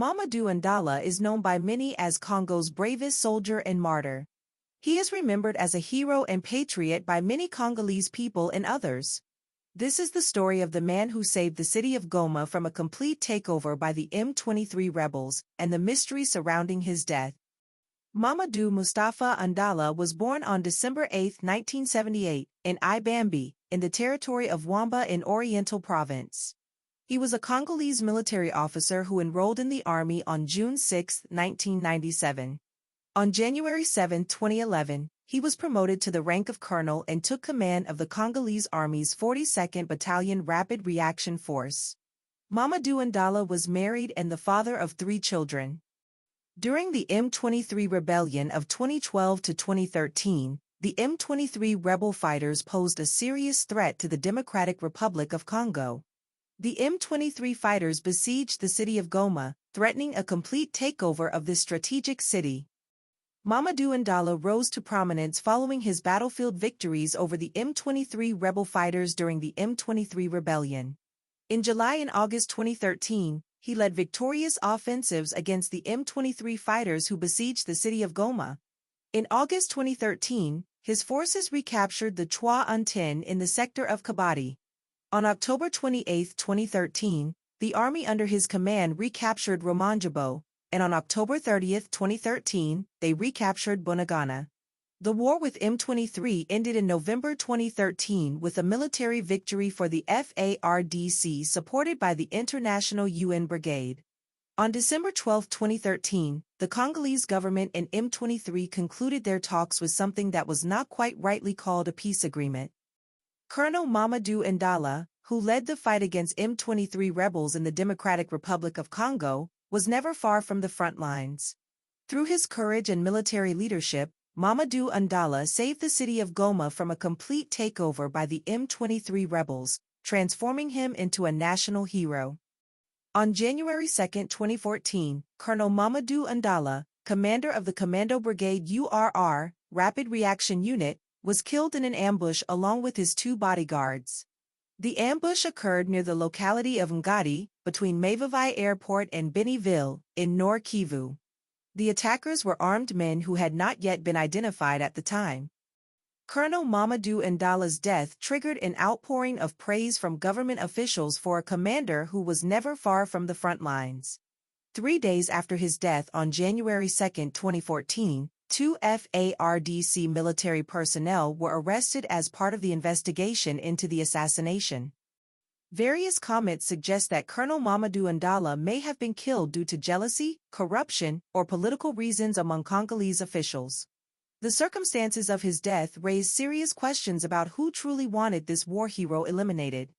Mamadou Ndala is known by many as Congo's bravest soldier and martyr. He is remembered as a hero and patriot by many Congolese people and others. This is the story of the man who saved the city of Goma from a complete takeover by the M23 rebels and the mystery surrounding his death. Mamadou Mustafa Ndala was born on December 8, 1978, in Ibambi, in the territory of Wamba in Oriental Province. He was a Congolese military officer who enrolled in the army on June 6, 1997. On January 7, 2011, he was promoted to the rank of colonel and took command of the Congolese Army's 42nd Battalion Rapid Reaction Force. Mamadou Ndala was married and the father of 3 children. During the M23 rebellion of 2012 to 2013, the M23 rebel fighters posed a serious threat to the Democratic Republic of Congo. The M23 fighters besieged the city of Goma, threatening a complete takeover of this strategic city. Mamadou Ndala rose to prominence following his battlefield victories over the M23 rebel fighters during the M23 rebellion. In July and August 2013, he led victorious offensives against the M23 fighters who besieged the city of Goma. In August 2013, his forces recaptured the Trois-Antennes in the sector of Kabati. On October 28, 2013, the army under his command recaptured Romanjabo, and on October 30, 2013, they recaptured Bunagana. The war with M23 ended in November 2013 with a military victory for the FARDC supported by the International UN Brigade. On December 12, 2013, the Congolese government and M23 concluded their talks with something that was not quite rightly called a peace agreement. Colonel Mamadou Ndala, who led the fight against M23 rebels in the Democratic Republic of Congo, was never far from the front lines. Through his courage and military leadership, Mamadou Ndala saved the city of Goma from a complete takeover by the M23 rebels, transforming him into a national hero. On January 2, 2014, Colonel Mamadou Ndala, commander of the Commando Brigade URR, Rapid Reaction Unit, was killed in an ambush along with his 2 bodyguards. The ambush occurred near the locality of Ngati, between Mavavai Airport and Beniville, in Nord Kivu. The attackers were armed men who had not yet been identified at the time. Colonel Mamadou Ndala's death triggered an outpouring of praise from government officials for a commander who was never far from the front lines. 3 days after his death on January 2, 2014, 2 FARDC military personnel were arrested as part of the investigation into the assassination. Various comments suggest that Colonel Mamadou Ndala may have been killed due to jealousy, corruption, or political reasons among Congolese officials. The circumstances of his death raise serious questions about who truly wanted this war hero eliminated.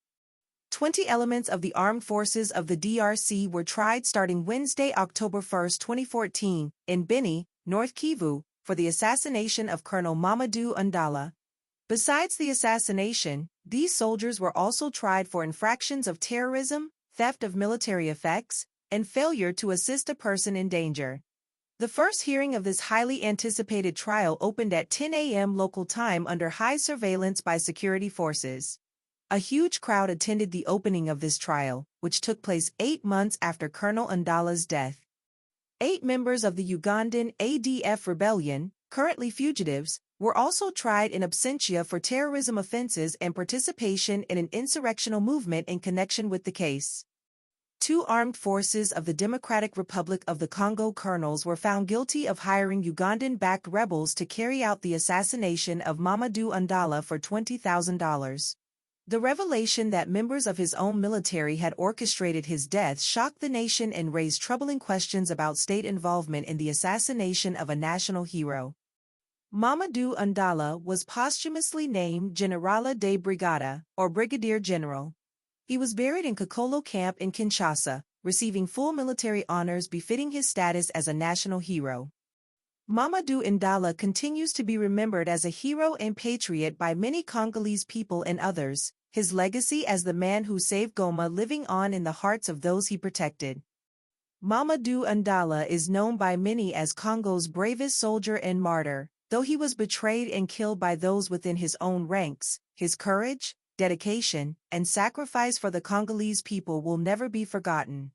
20 elements of the armed forces of the DRC were tried starting Wednesday, October 1, 2014, in Beni, North Kivu, for the assassination of Colonel Mamadou Ndala. Besides the assassination, these soldiers were also tried for infractions of terrorism, theft of military effects, and failure to assist a person in danger. The first hearing of this highly anticipated trial opened at 10 a.m. local time under high surveillance by security forces. A huge crowd attended the opening of this trial, which took place 8 months after Colonel Ndala's death. 8 members of the Ugandan ADF rebellion, currently fugitives, were also tried in absentia for terrorism offenses and participation in an insurrectional movement in connection with the case. 2 armed forces of the Democratic Republic of the Congo colonels were found guilty of hiring Ugandan-backed rebels to carry out the assassination of Mamadou Ndala for $20,000. The revelation that members of his own military had orchestrated his death shocked the nation and raised troubling questions about state involvement in the assassination of a national hero. Mamadou Ndala was posthumously named General de Brigada, or Brigadier General. He was buried in Kokolo Camp in Kinshasa, receiving full military honors befitting his status as a national hero. Mamadou Ndala continues to be remembered as a hero and patriot by many Congolese people and others, his legacy as the man who saved Goma living on in the hearts of those he protected. Mamadou Ndala is known by many as Congo's bravest soldier and martyr. Though he was betrayed and killed by those within his own ranks, his courage, dedication, and sacrifice for the Congolese people will never be forgotten.